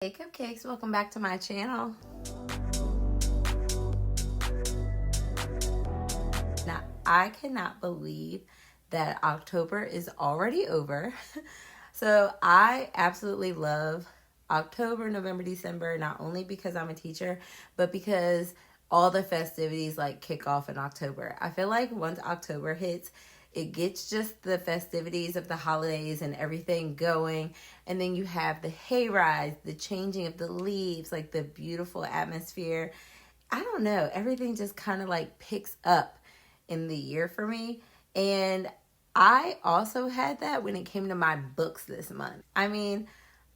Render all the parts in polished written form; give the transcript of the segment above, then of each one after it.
Hey cupcakes, welcome back to my channel. Now, I cannot believe that October is already over. So I absolutely love October, November, December, not only because I'm a teacher, but because all the festivities like kick off in October. I feel like once October hits, it gets just the festivities of the holidays and everything going. And then you have the hayrides, the changing of the leaves, like the beautiful atmosphere. I don't know. Everything just kind of like picks up in the year for me. And I also had that when it came to my books this month. I mean,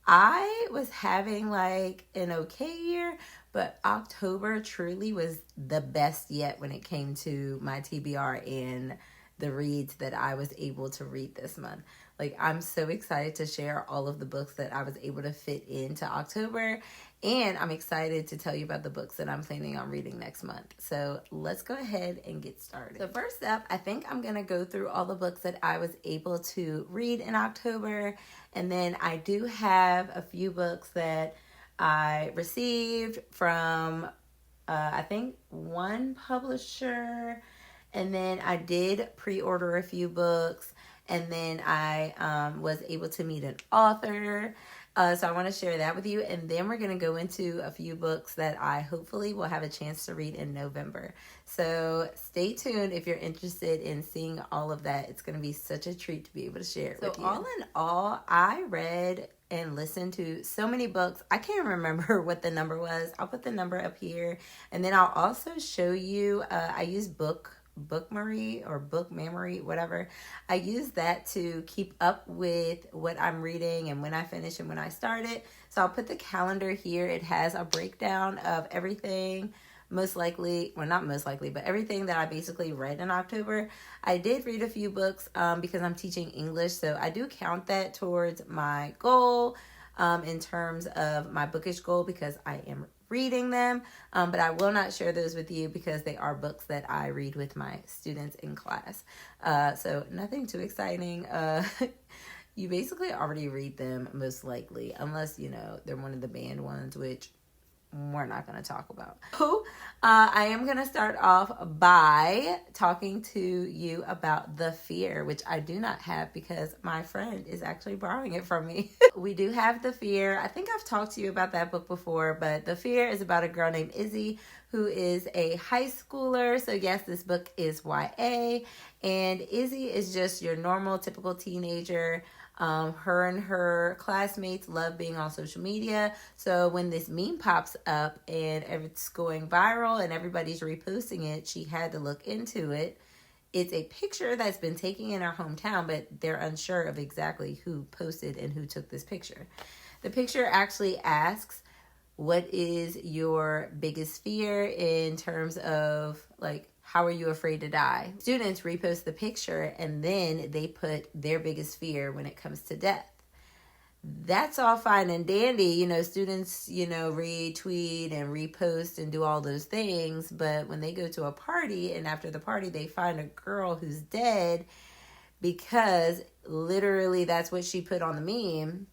I was having like an okay year, but October truly was the best yet when it came to my TBR and the reads that I was able to read this month. Like, I'm so excited to share all of the books that I was able to fit into October, and I'm excited to tell you about the books that I'm planning on reading next month. So let's go ahead and get started. So first up, I think I'm going to go through all the books that I was able to read in October, and then I do have a few books that I received from, I think, one publisher. And then I did pre-order a few books. And then I was able to meet an author. So I want to share that with you. And then we're going to go into a few books that I hopefully will have a chance to read in November. So stay tuned if you're interested in seeing all of that. It's going to be such a treat to be able to share it with you. So all in all, I read and listened to so many books. I can't remember what the number was. I'll put the number up here. And then I'll also show you, I use Bookmemory or Book Memory, whatever. I use that to keep up with what I'm reading and when I finish and when I start it. So I'll put the calendar here. It has a breakdown of everything, most likely, well, not most likely, but everything that I basically read in October. I did read a few books because I'm teaching English, so I do count that towards my goal in terms of my bookish goal because I am reading them, but I will not share those with you because they are books that I read with my students in class. So nothing too exciting. You basically already read them most likely, unless, you know, they're one of the banned ones, which we're not going to talk about. I am going to start off by talking to you about The Fear, which I do not have because my friend is actually borrowing it from me. We do have The Fear. I think I've talked to you about that book before, but The Fear is about a girl named Izzy who is a high schooler. So yes, this book is YA, and Izzy is just your normal, typical teenager. Her and her classmates love being on social media. So when this meme pops up and it's going viral and everybody's reposting it, she had to look into it. It's a picture that's been taken in our hometown, but they're unsure of exactly who posted and who took this picture. The picture actually asks, what is your biggest fear in terms of like, how are you afraid to die? Students repost the picture and then they put their biggest fear when it comes to death. That's all fine and dandy. You know, students, you know, retweet and repost and do all those things. But when they go to a party and after the party, they find a girl who's dead because literally that's what she put on the meme.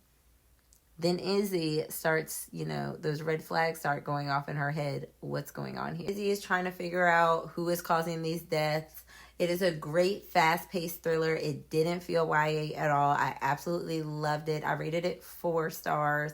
Then Izzy starts, you know, those red flags start going off in her head. What's going on here? Izzy is trying to figure out who is causing these deaths. It is a great fast-paced thriller. It didn't feel YA at all. I absolutely loved it. I rated it 4 stars.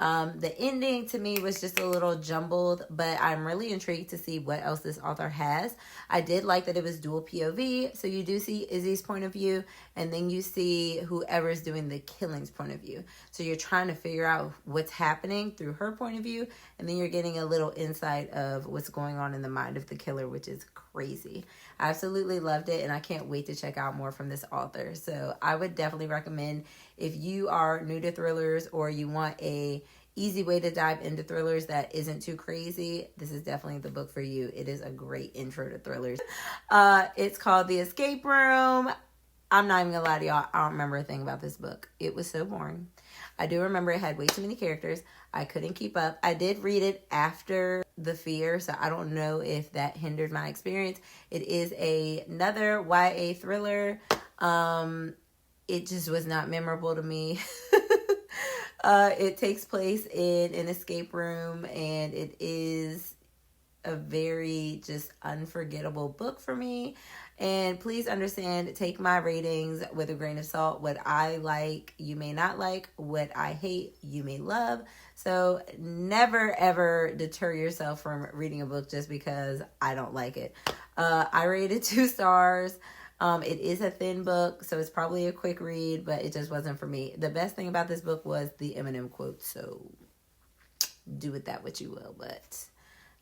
The ending to me was just a little jumbled, but I'm really intrigued to see what else this author has. I did like that it was dual POV, so you do see Izzy's point of view, and then you see whoever's doing the killing's point of view. So you're trying to figure out what's happening through her point of view, and then you're getting a little insight of what's going on in the mind of the killer, which is crazy. I absolutely loved it, and I can't wait to check out more from this author. So I would definitely recommend, if you are new to thrillers or you want a easy way to dive into thrillers that isn't too crazy, this is definitely the book for you. It is a great intro to thrillers. It's called The Escape Room. I'm not even gonna lie to y'all, I don't remember a thing about this book. It was so boring. I do remember it had way too many characters. I couldn't keep up. I did read it after The Fear, so I don't know if that hindered my experience. It is another YA thriller. It just was not memorable to me. It takes place in an escape room, and it is a very just unforgettable book for me. And please understand, take my ratings with a grain of salt. What I like, you may not like. What I hate, you may love. So never ever deter yourself from reading a book just because I don't like it. I rated 2 stars. It is a thin book, so it's probably a quick read, but it just wasn't for me. The best thing about this book was the Eminem quote, so do with that what you will, but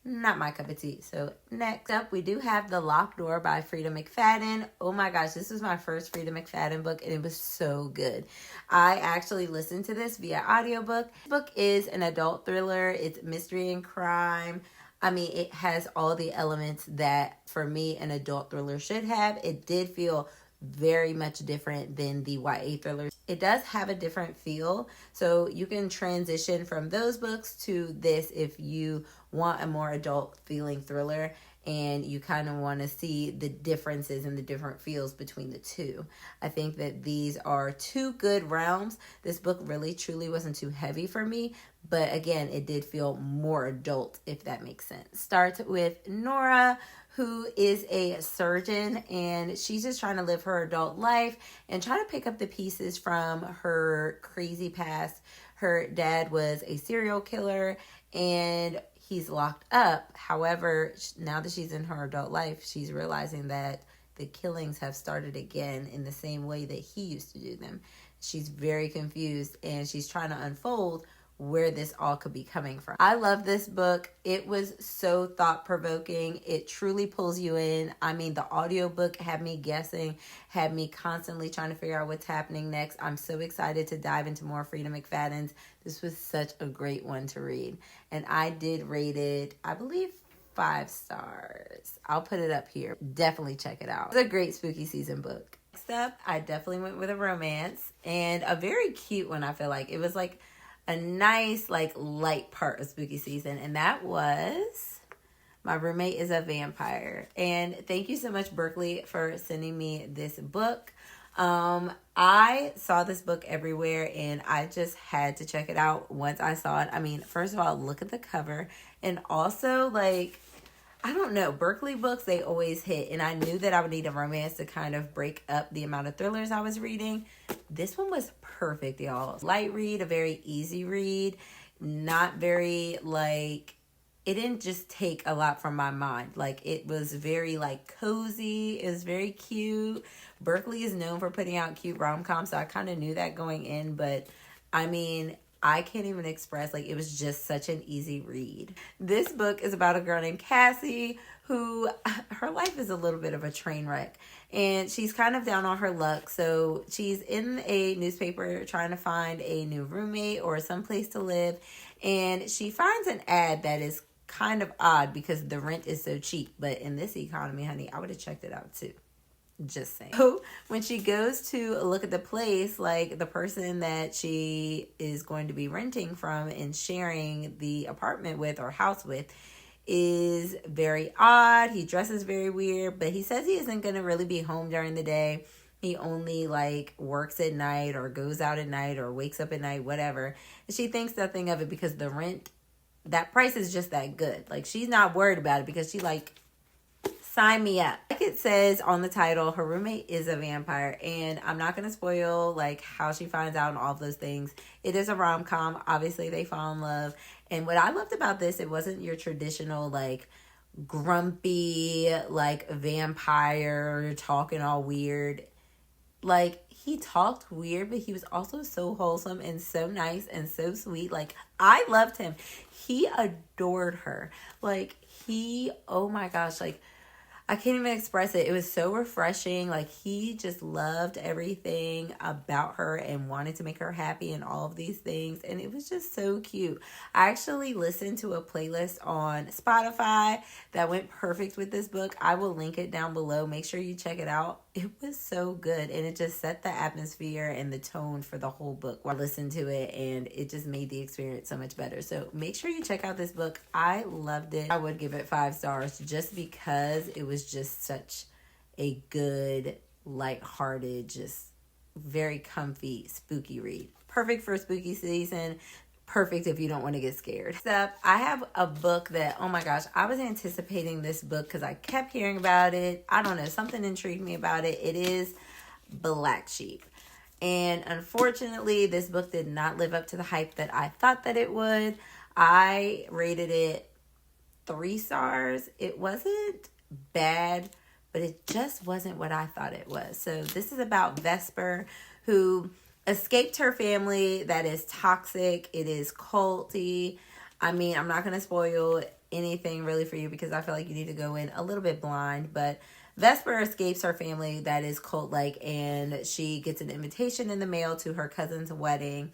not my cup of tea. So next up, we do have The Locked Door by Frida McFadden. Oh my gosh, this was my first Frida McFadden book, and it was so good. I actually listened to this via audiobook. This book is an adult thriller. It's mystery and crime. I mean, it has all the elements that, for me, an adult thriller should have. It did feel very much different than the YA thrillers. It does have a different feel, so you can transition from those books to this if you want a more adult feeling thriller and you kind of want to see the differences and the different feels between the two. I think that these are 2 good realms. This book really truly wasn't too heavy for me, but again, it did feel more adult, if that makes sense. Starts with Nora, who is a surgeon, and she's just trying to live her adult life and try to pick up the pieces from her crazy past. Her dad was a serial killer and he's locked up. However, now that she's in her adult life, she's realizing that the killings have started again in the same way that he used to do them. She's very confused, and she's trying to unfold where this all could be coming from. I love this book. It was so thought-provoking. It truly pulls you in. I mean, the audiobook had me guessing, had me constantly trying to figure out what's happening next. I'm so excited to dive into more Frida McFadden's. This was such a great one to read. And I did rate it, I believe, 5 stars. I'll put it up here. Definitely check it out. It's a great spooky season book. Next up, I definitely went with a romance, and a very cute one, I feel like. It was like a nice, like, light part of spooky season, and that was My Roommate is a Vampire. And thank you so much, Berkeley, for sending me this book. I saw this book everywhere, and I just had to check it out once I saw it. I mean, first of all, look at the cover, and also, like, I don't know, Berkeley books, they always hit, and I knew that I would need a romance to kind of break up the amount of thrillers I was reading. This one was perfect, y'all. Light read, a very easy read, not very, like, it didn't just take a lot from my mind. Like, it was very, like, cozy. It was very cute. Berkeley is known for putting out cute rom-coms, so I kind of knew that going in, but, I mean, I can't even express, like, it was just such an easy read. This book is about a girl named Cassie who, her life is a little bit of a train wreck, and she's kind of down on her luck. So she's in a newspaper trying to find a new roommate or someplace to live, and she finds an ad that is kind of odd because the rent is so cheap. But in this economy, honey, I would have checked it out too. Just saying. So when she goes to look at the place, like, the person that she is going to be renting from and sharing the apartment with or house with is very odd. He dresses very weird, but he says he isn't going to really be home during the day. He only, like, works at night or goes out at night or wakes up at night, whatever. And she thinks nothing of it because the rent, that price is just that good. Like, she's not worried about it because she, like, sign me up. Like it says on the title, her roommate is a vampire, and I'm not going to spoil, like, how she finds out and all of those things. It is a rom-com. Obviously, they fall in love. And what I loved about this, it wasn't your traditional, like, grumpy, like, vampire talking all weird. Like, he talked weird, but he was also so wholesome and so nice and so sweet. Like, I loved him. He adored her. Like, oh my gosh, like, I can't even express it. It was so refreshing. Like, he just loved everything about her and wanted to make her happy and all of these things. And it was just so cute. I actually listened to a playlist on Spotify that went perfect with this book. I will link it down below. Make sure you check it out. It was so good. And it just set the atmosphere and the tone for the whole book while I listened to it. And it just made the experience so much better. So make sure you check out this book. I loved it. I would give it 5 stars just because it was just such a good, lighthearted, just very comfy, spooky read. perfect for spooky season. Perfect if you don't want to get scared. Next up, I have a book that, oh my gosh, I was anticipating this book because I kept hearing about it. I don't know, something intrigued me about it. It is Black Sheep. And unfortunately, this book did not live up to the hype that I thought that it would. I rated it 3 stars. It wasn't bad, but it just wasn't what I thought it was. So this is about Vesper, who escaped her family that is toxic. It is culty. I mean, I'm not going to spoil anything really for you because I feel like you need to go in a little bit blind, but Vesper escapes her family that is cult-like, and she gets an invitation in the mail to her cousin's wedding,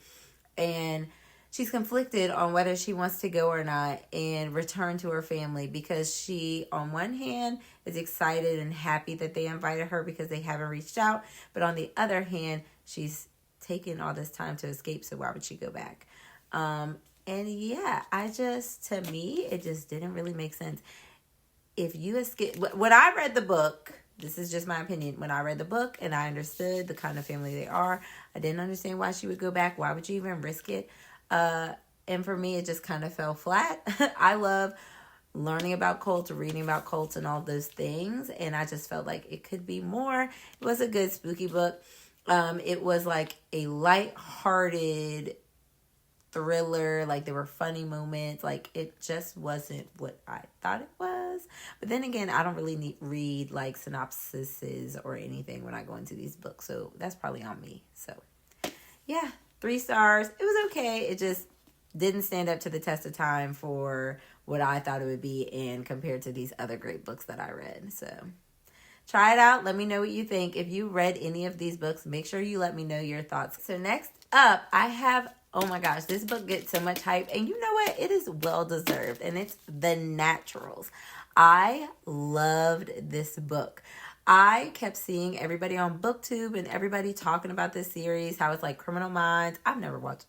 and she's conflicted on whether she wants to go or not and return to her family because she, on one hand, is excited and happy that they invited her because they haven't reached out, but on the other hand, she's taken all this time to escape, so why would she go back? And yeah, to me, it just didn't really make sense. If you escape, when I read the book, this is just my opinion, when I read the book and I understood the kind of family they are, I didn't understand why she would go back. Why would you even risk it? And for me, it just kind of fell flat. I love learning about cults, reading about cults and all those things, and I just felt like it could be more. It was a good spooky book. It was like a lighthearted thriller, like there were funny moments, like it just wasn't what I thought it was. But then again, I don't really read like synopsises or anything when I go into these books, so that's probably on me. So yeah, 3 stars. It was okay. It just didn't stand up to the test of time for what I thought it would be and compared to these other great books that I read. So try it out. Let me know what you think. If you read any of these books, make sure you let me know your thoughts. So next up, I have, oh my gosh, this book gets so much hype. And you know what? It is well deserved. And it's The Naturals. I loved this book. I kept seeing everybody on BookTube and everybody talking about this series, how it's like Criminal Minds. I've never watched.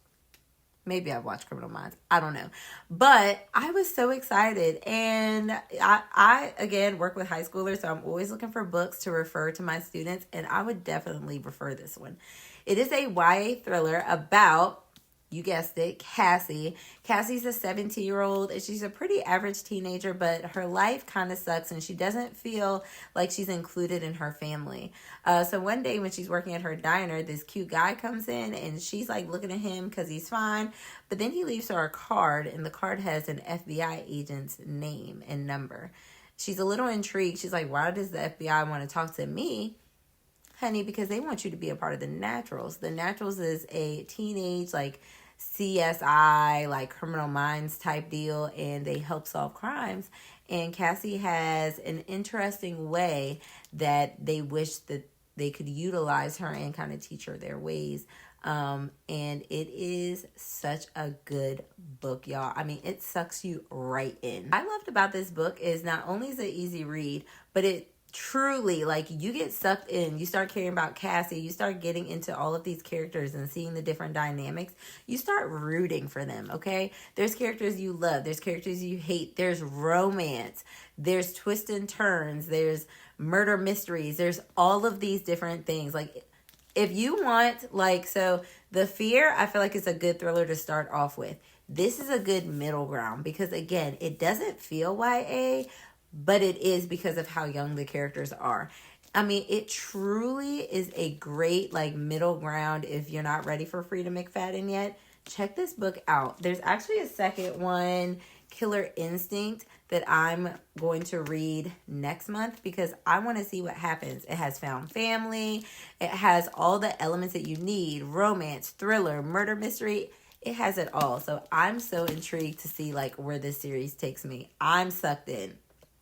Maybe I've watched Criminal Minds. I don't know. But I was so excited. And I again, work with high schoolers, so I'm always looking for books to refer to my students. And I would definitely refer this one. It is a YA thriller about, you guessed it, Cassie. Cassie's a 17-year-old, and she's a pretty average teenager, but her life kind of sucks, and she doesn't feel like she's included in her family. So one day when she's working at her diner, this cute guy comes in, and she's like looking at him because he's fine, but then he leaves her a card, and the card has an FBI agent's name and number. She's a little intrigued. She's like, why does the FBI want to talk to me? Honey, because they want you to be a part of The Naturals. The Naturals is a teenage, like, CSI, like, Criminal Minds type deal, and they help solve crimes. And Cassie has an interesting way that they wish that they could utilize her and kind of teach her their ways. And it is such a good book, y'all. I mean, it sucks you right in. What I loved about this book is not only is it easy read, but it truly, like, you get sucked in. You start caring about Cassie. You start getting into all of these characters and seeing the different dynamics. You start rooting for them, okay? There's characters you love. There's characters you hate. There's romance. There's twists and turns. There's murder mysteries. There's all of these different things. Like, if you want, like, so The Fear, I feel like it's a good thriller to start off with. This is a good middle ground because, again, it doesn't feel YA, but it is because of how young the characters are. I mean, it truly is a great, like, middle ground if you're not ready for Frida McFadden yet. Check this book out. There's actually a second one, Killer Instinct, that I'm going to read next month because I want to see what happens. It has found family. It has all the elements that you need. Romance, thriller, murder mystery. It has it all. So I'm so intrigued to see, like, where this series takes me. I'm sucked in.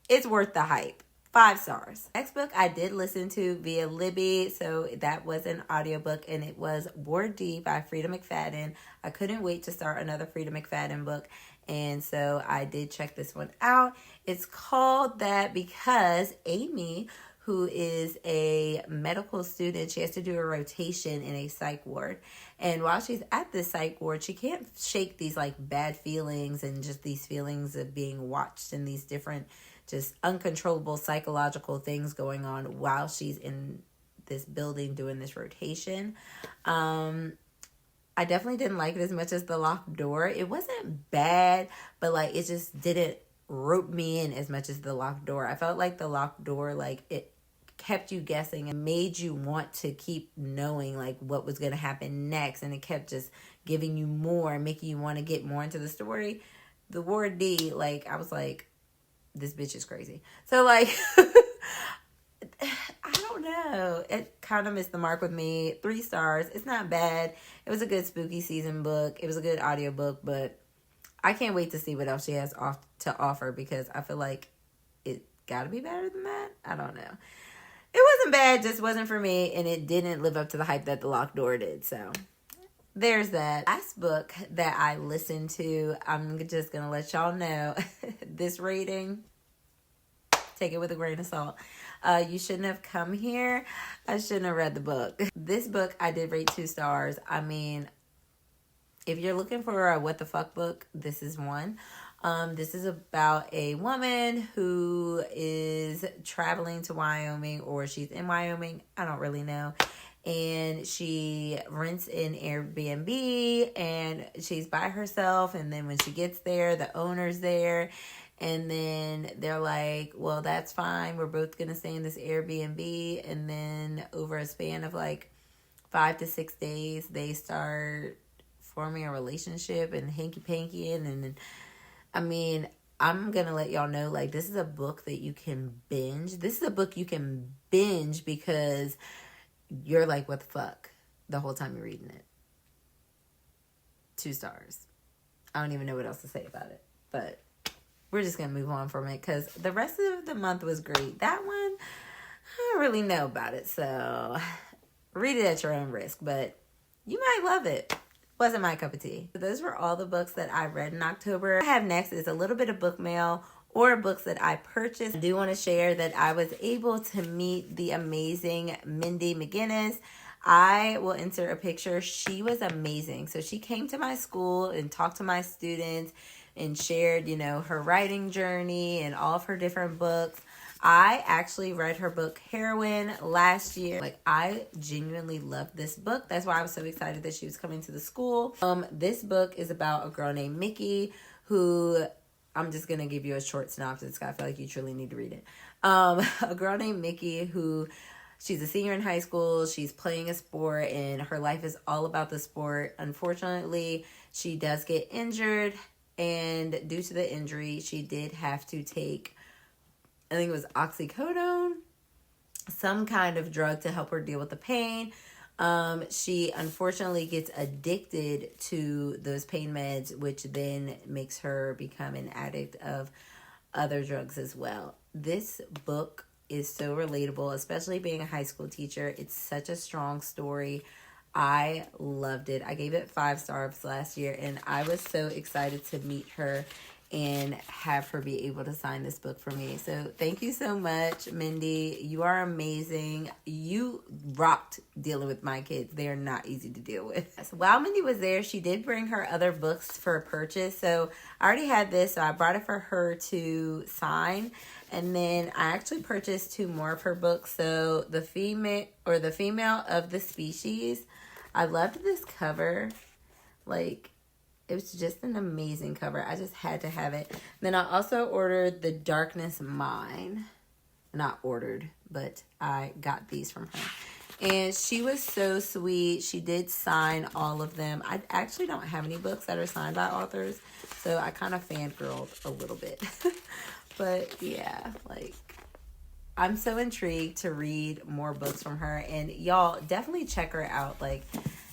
It's worth the hype. 5 stars. Next book I did listen to via Libby. So that was an audiobook, and it was Ward D by Frida McFadden. I couldn't wait to start another Frida McFadden book. And so I did check this one out. It's called that because Amy, who is a medical student, she has to do a rotation in a psych ward. And while she's at this psych ward, she can't shake these, like, bad feelings and just these feelings of being watched and these different just uncontrollable psychological things going on while she's in this building doing this rotation. I definitely didn't like it as much as The Locked Door. It wasn't bad, but like it just didn't rope me in as much as The Locked Door. I felt like The Locked Door, like it kept you guessing and made you want to keep knowing like what was going to happen next, and it kept just giving you more, making you want to get more into the story. The Ward D, like I was like, this bitch is crazy. So like I don't know, it kind of missed the mark with me. 3 stars. It's not bad. It was a good spooky season book. It was a good audiobook, but I can't wait to see what else she has to offer, because I feel like it got to be better than that. I don't know. It wasn't bad, just wasn't for me, and it didn't live up to the hype that The Locked Door did. So there's that. Last book that I listened to, I'm just going to let y'all know, this rating, take it with a grain of salt. You shouldn't have come here. I shouldn't have read the book. This book, I did rate 2 stars. I mean, if you're looking for a what the fuck book, this is one. This is about a woman who is traveling to Wyoming, or she's in Wyoming. I don't really know. And she rents an Airbnb, and she's by herself. And then when she gets there, the owner's there. And then they're like, well, that's fine. We're both going to stay in this Airbnb. And then over a span of like 5 to 6 days, they start forming a relationship and hanky-pankying. And I mean, I'm going to let y'all know, like, this is a book that you can binge. This is a book you can binge because you're like, what the fuck, the whole time you're reading it. 2 stars. I don't even know what else to say about it. But we're just going to move on from it because the rest of the month was great. That one, I don't really know about it. So read it at your own risk. But you might love it. Wasn't my cup of tea. Those were all the books that I read in October. What I have next is a little bit of book mail or books that I purchased. I do want to share that I was able to meet the amazing Mindy McGinnis. I will insert a picture. She was amazing. So she came to my school and talked to my students and shared, you know, her writing journey and all of her different books. I actually read her book Heroine last year. Like, I genuinely loved this book. That's why I was so excited that she was coming to the school. This book is about a girl named Mickey who, I'm just going to give you a short synopsis. I feel like you truly need to read it. A girl named Mickey who, she's a senior in high school. She's playing a sport and her life is all about the sport. Unfortunately, she does get injured, and due to the injury, she did have to take, I think it was oxycodone, some kind of drug to help her deal with the pain. She unfortunately gets addicted to those pain meds, which then makes her become an addict of other drugs as well. This book is so relatable, especially being a high school teacher. It's such a strong story. I loved it. I gave it 5 stars last year, and I was so excited to meet her and have her be able to sign this book for me. So thank you so much, Mindy. You are amazing. You rocked dealing with my kids. They are not easy to deal with. So while Mindy was there, she did bring her other books for purchase. So I already had this, so I brought it for her to sign. And then I actually purchased 2 more of her books. So the female of the species. I loved this cover. Like, it was just an amazing cover. I just had to have it. Then I also ordered The Darkness Mine. Not ordered, but I got these from her. And she was so sweet. She did sign all of them. I actually don't have any books that are signed by authors, so I kind of fangirled a little bit. But yeah, like, I'm so intrigued to read more books from her. And y'all, definitely check her out. Like,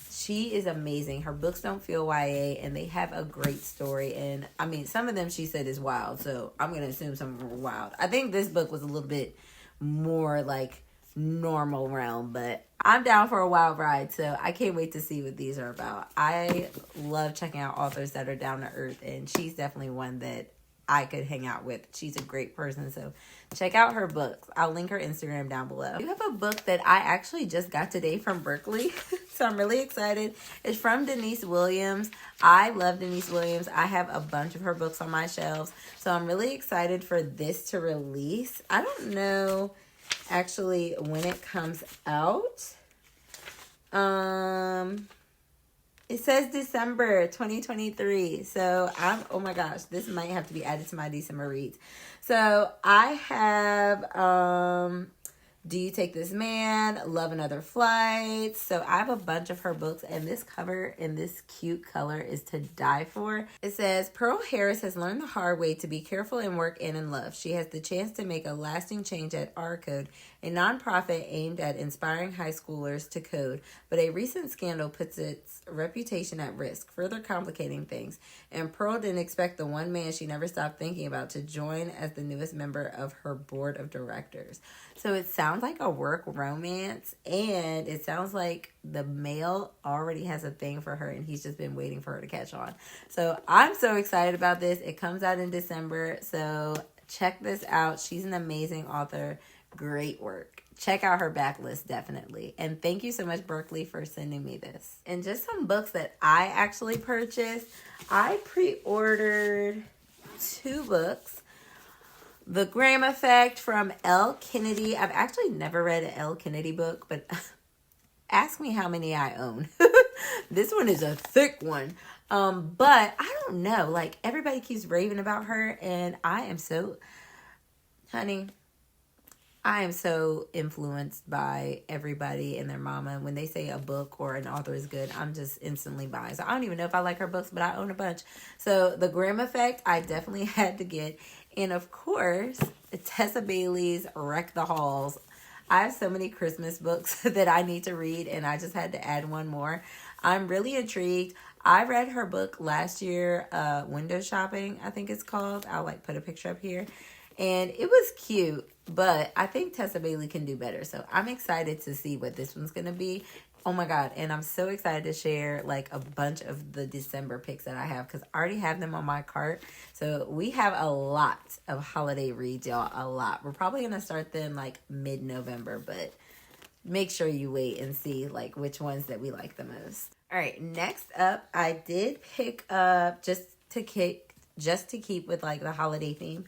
she is amazing. Her books don't feel YA, and they have a great story. And I mean, some of them she said is wild, so I'm going to assume some of them were wild. I think this book was a little bit more like normal realm, but I'm down for a wild ride, so I can't wait to see what these are about. I love checking out authors that are down to earth, and she's definitely one that I could hang out with. She's a great person, so check out her books. I'll link her Instagram down below. You have a book that I actually just got today from Berkeley, so I'm really excited. It's from Denise Williams. I love Denise Williams. I have a bunch of her books on my shelves, so I'm really excited for this to release. I don't know actually when it comes out. It says December 2023. So oh my gosh, this might have to be added to my December reads. So I have Do You Take This Man, Love Another Flight. So I have a bunch of her books, and this cover in this cute color is to die for. It says, Pearl Harris has learned the hard way to be careful in work and in love. She has the chance to make a lasting change at R Code, a nonprofit aimed at inspiring high schoolers to code. But a recent scandal puts its reputation at risk, further complicating things. And Pearl didn't expect the one man she never stopped thinking about to join as the newest member of her board of directors. So it sounds like a work romance, and it sounds like the male already has a thing for her, and he's just been waiting for her to catch on. So I'm so excited about this. It comes out in December, so check this out. She's an amazing author. Great work. Check out her backlist, definitely. And thank you so much, Berkeley, for sending me this. And just some books that I actually purchased. I pre-ordered 2 books. The Graham Effect from L. Kennedy. I've actually never read an L. Kennedy book, but ask me how many I own. This one is a thick one. But I don't know. Like, everybody keeps raving about her, and I am so influenced by everybody and their mama. When they say a book or an author is good, I'm just instantly buying. So I don't even know if I like her books, but I own a bunch. So The Graham Effect, I definitely had to get. And of course, Tessa Bailey's Wreck the Halls. I have so many Christmas books that I need to read, and I just had to add one more. I'm really intrigued. I read her book last year, Window Shopping, I think it's called. I'll put a picture up here. And it was cute, but I think Tessa Bailey can do better. So I'm excited to see what this one's going to be. Oh my God. And I'm so excited to share a bunch of the December picks that I have, because I already have them on my cart. So we have a lot of holiday reads, y'all. A lot. We're probably going to start them mid-November, but make sure you wait and see which ones that we like the most. All right. Next up, I did pick up just to keep with the holiday theme.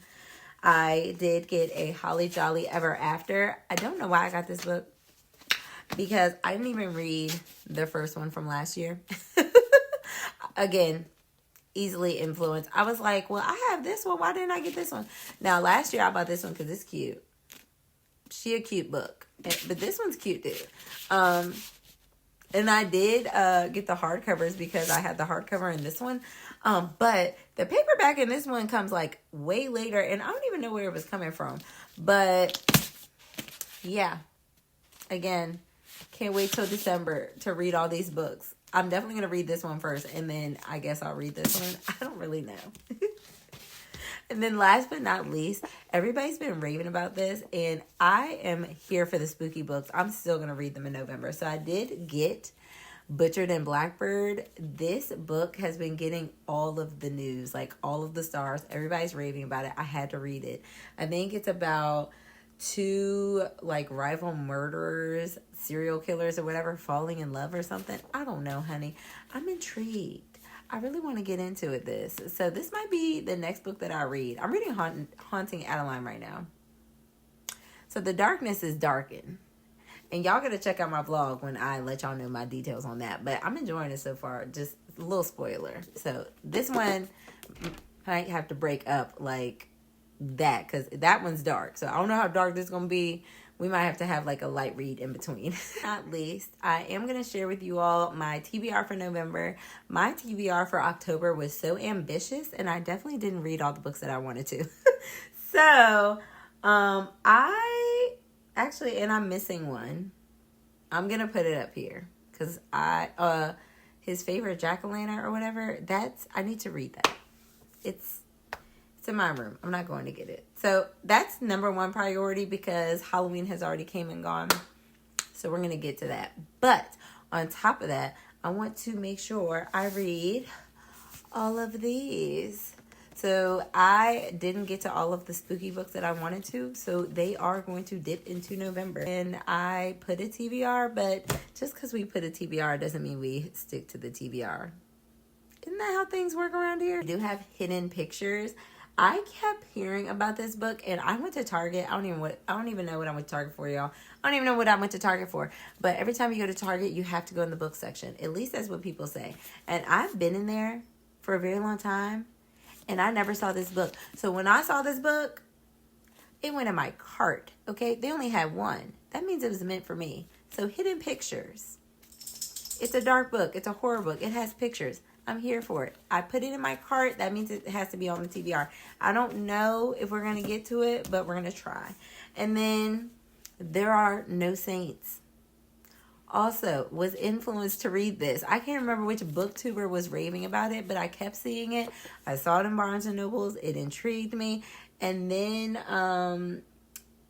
I did get a Holly Jolly Ever After. I don't know why I got this book, because I didn't even read the first one from last year. Again, easily influenced. I was like, well, I have this one. Why didn't I get this one? Now, last year I bought this one because it's cute. She a cute book. But this one's cute, too. And I did get the hardcovers because I had the hardcover in this one. But the paperback in this one comes way later, and I don't even know where it was coming from. But yeah, again, can't wait till December to read all these books. I'm definitely going to read this one first, and then I guess I'll read this one. I don't really know. And then last but not least, everybody's been raving about this, and I am here for the spooky books. I'm still going to read them in November. So I did get Butchered and Blackbird. This book has been getting all of the news, all of the stars. Everybody's raving about it. I had to read it. I think it's about 2 rival murderers, serial killers or whatever, falling in love or something. I don't know, honey. I'm intrigued. I really want to get into this. So this might be the next book that I read. I'm reading Haunting Adeline right now. So the darkness is darkened. And y'all got to check out my vlog when I let y'all know my details on that. But I'm enjoying it so far. Just a little spoiler. So this one might have to break up that, because that one's dark. So I don't know how dark this is going to be. We might have to have a light read in between. Not least, I am going to share with you all my TBR for November. My TBR for October was so ambitious, and I definitely didn't read all the books that I wanted to. So, and I'm missing one. I'm going to put it up here, because his favorite jack-o'-lantern or whatever, I need to read that. It's in my room. I'm not going to get it. So that's number 1 priority, because Halloween has already came and gone. So we're going to get to that. But on top of that, I want to make sure I read all of these. So I didn't get to all of the spooky books that I wanted to. So they are going to dip into November. And I put a TBR, but just because we put a TBR doesn't mean we stick to the TBR. Isn't that how things work around here? We do have hidden pictures. I kept hearing about this book, and I went to Target. I don't even know what I went to Target for, y'all. I don't even know what I went to Target for. But every time you go to Target, you have to go in the book section. At least that's what people say. And I've been in there for a very long time, and I never saw this book. So when I saw this book, it went in my cart. Okay, they only had one. That means it was meant for me. So Hidden Pictures. It's a dark book. It's a horror book. It has pictures. I'm here for it. I put it in my cart. That means it has to be on the TBR. I don't know if we're going to get to it, but we're going to try. And then There Are No Saints. Also, was influenced to read this. I can't remember which booktuber was raving about it, but I kept seeing it. I saw it in Barnes & Nobles. It intrigued me. And then,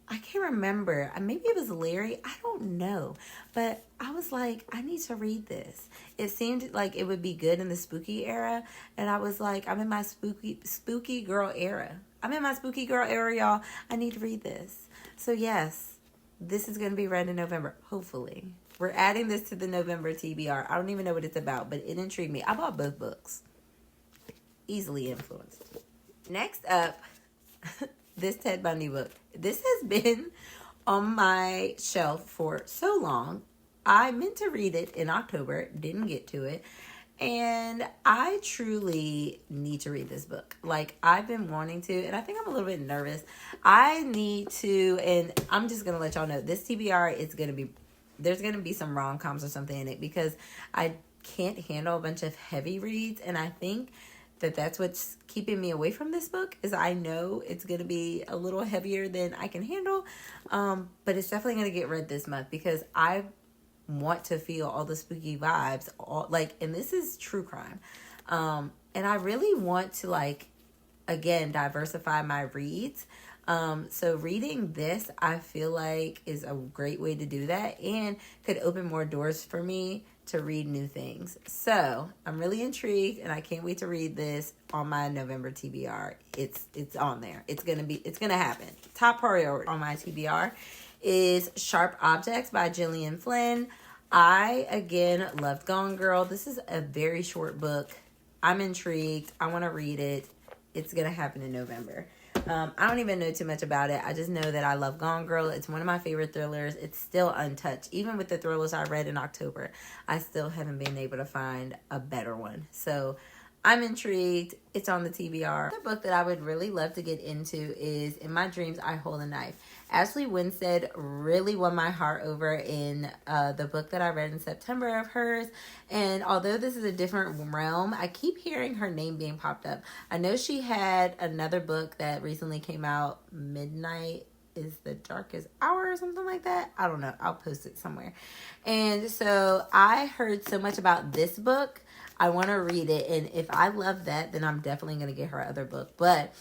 I can't remember. Maybe it was Larry. I don't know. But I was like, I need to read this. It seemed like it would be good in the spooky era. And I was like, I'm in my spooky girl era. I'm in my spooky girl era, y'all. I need to read this. So yes, this is going to be read in November. Hopefully. We're adding this to the November TBR. I don't even know what it's about, but it intrigued me. I bought both books. Easily influenced. Next up, this Ted Bundy book. This has been on my shelf for so long. I meant to read it in October, didn't get to it. And I truly need to read this book. Like, I've been wanting to, and I think I'm a little bit nervous. I need to, and I'm just going to let y'all know, this TBR is going to be, there's going to be some rom-coms or something in it because I can't handle a bunch of heavy reads. And I think that's what's keeping me away from this book is I know it's going to be a little heavier than I can handle. But it's definitely going to get read this month because I want to feel all the spooky vibes. And this is true crime. And I really want to, again, diversify my reads. So reading this, I feel like is a great way to do that and could open more doors for me to read new things. So I'm really intrigued and I can't wait to read this on my November TBR. It's on there. It's gonna happen. Top priority on my TBR is Sharp Objects by Gillian Flynn. I, again, loved Gone Girl. This is a very short book. I'm intrigued. I want to read it. It's going to happen in November. I don't even know too much about it. I just know that I love Gone Girl. It's one of my favorite thrillers. It's still untouched. Even with the thrillers I read in October, I still haven't been able to find a better one. So I'm intrigued. It's on the TBR. The book that I would really love to get into is In My Dreams, I Hold a Knife. Ashley Winstead really won my heart over in the book that I read in September of hers. And although this is a different realm, I keep hearing her name being popped up. I know she had another book that recently came out, Midnight is the Darkest Hour or something like that. I don't know. I'll post it somewhere. And so I heard so much about this book. I want to read it. And if I love that, then I'm definitely going to get her other book. But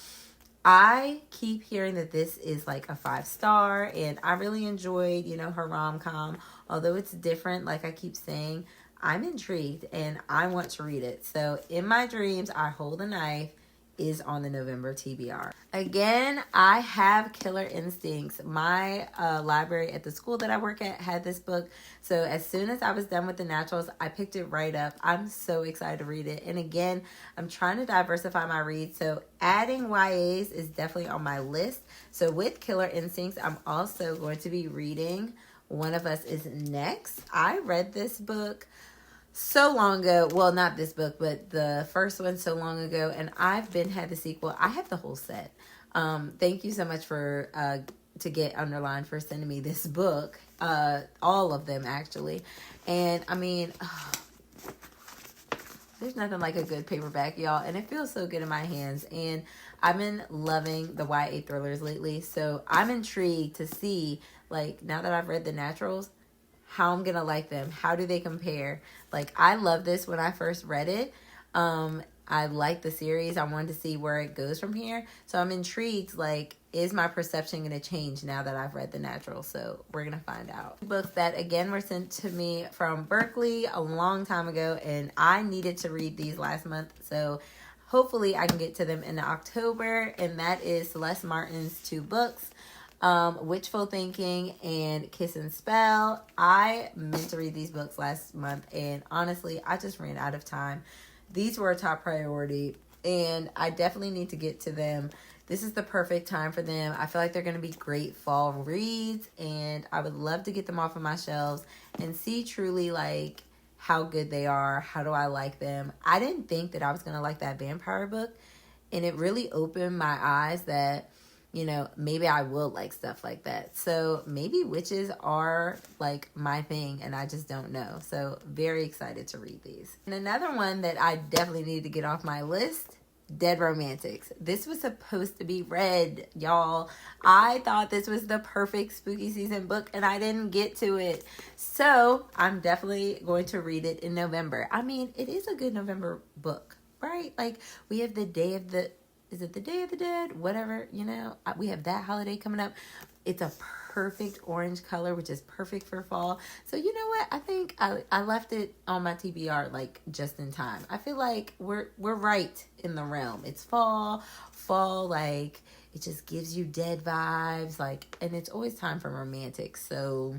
I keep hearing that this is like a 5-star, and I really enjoyed, her rom-com. Although it's different, like I keep saying, I'm intrigued and I want to read it. So In My Dreams, I Hold a Knife is on the November TBR. Again, I have Killer Instincts. My library at the school that I work at had this book. So as soon as I was done with the naturals, I picked it right up. I'm so excited to read it. And again, I'm trying to diversify my reads. So adding YAs is definitely on my list. So with Killer Instincts, I'm also going to be reading One of Us Is Next. I read this book so long ago. Well, not this book, but the first one so long ago. And I've had the sequel. I have the whole set. Thank you so much for to get Underlined for sending me this book. All of them, actually. And I mean, there's nothing like a good paperback, y'all. And it feels so good in my hands. And I've been loving the YA thrillers lately. So I'm intrigued to see, now that I've read the naturals, how I'm going to like them. How do they compare? I love this when I first read it. I like the series. I wanted to see where it goes from here. So I'm intrigued, is my perception going to change now that I've read the naturals? So we're going to find out. Books that, again, were sent to me from Berkeley a long time ago, and I needed to read these last month. So hopefully I can get to them in October, and that is Celeste Martin's 2 books. Wishful Thinking and Kiss and Spell. I meant to read these books last month, and honestly, I just ran out of time. These were a top priority. and I definitely need to get to them. This is the perfect time for them. I feel like they're going to be great fall reads, and I would love to get them off of my shelves and see truly like how good they are. How do I like them? I didn't think that I was going to like that vampire book, and it really opened my eyes that, you know, maybe I will like stuff like that. So maybe witches are like my thing and I just don't know. So very excited to read these. And another one that I definitely need to get off my list, Dead Romantics. This was supposed to be read, y'all. I thought this was the perfect spooky season book and I didn't get to it. So I'm definitely going to read it in November. I mean, it is a good November book, right? Like we have the Day of the, is it the Day of the Dead? Whatever, you know, we have that holiday coming up. It's a perfect orange color, which is perfect for fall. So you know what? I think I left it on my TBR like just in time. I feel like we're right in the realm. It's fall, like it just gives you dead vibes, like, and it's always time for romantics. So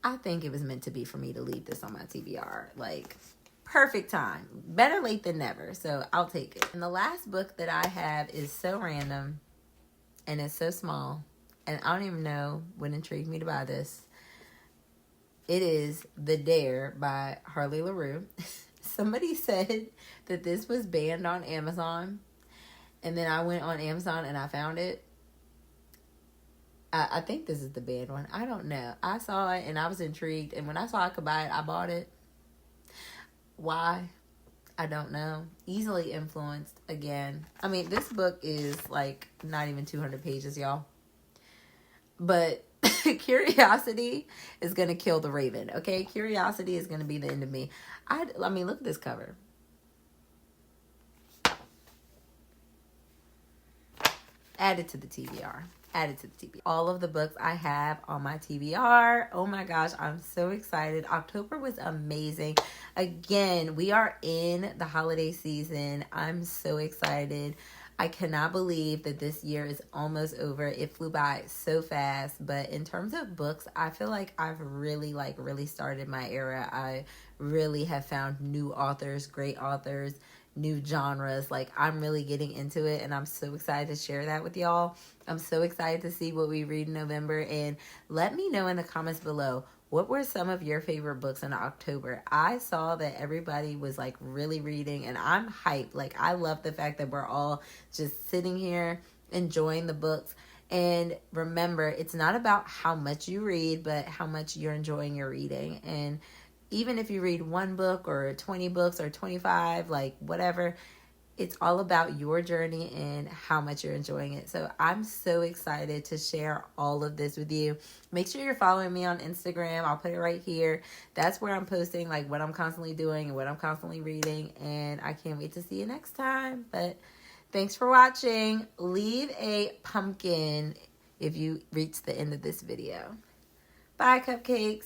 I think it was meant to be for me to leave this on my TBR. Like, perfect time. Better late than never. So I'll take it. And the last book that I have is so random and it's so small. And I don't even know what intrigued me to buy this. It is The Dare by Harley LaRue. Somebody said that this was banned on Amazon. And then I went on Amazon and I found it. I think this is the banned one. I don't know. I saw it and I was intrigued. And when I saw I could buy it, I bought it. Why? I don't know. Easily influenced again. I mean, this book is like not even 200 pages, y'all. But curiosity is going to kill the raven, okay? Curiosity is going to be the end of me. I mean, look at this cover. Add it to the TBR. Add it to the TBR. All of the books I have on my TBR. Oh my gosh, I'm so excited. October was amazing. Again, we are in the holiday season. I'm so excited. I cannot believe that this year is almost over. It flew by so fast. But in terms of books, I feel like I've really started my era. I really have found new authors, great authors, new genres. Like, I'm really getting into it, and I'm so excited to share that with y'all. I'm so excited to see what we read in November, and let me know in the comments below, what were some of your favorite books in October? I saw that everybody was like really reading, and I'm hyped. Like, I love the fact that we're all just sitting here enjoying the books. And remember, it's not about how much you read, but how much you're enjoying your reading. And even if you read one book or 20 books or 25, like whatever, it's all about your journey and how much you're enjoying it. So I'm so excited to share all of this with you. Make sure you're following me on Instagram. I'll put it right here. That's where I'm posting like what I'm constantly doing and what I'm constantly reading. And I can't wait to see you next time. But thanks for watching. Leave a pumpkin if you reach the end of this video. Bye, cupcakes.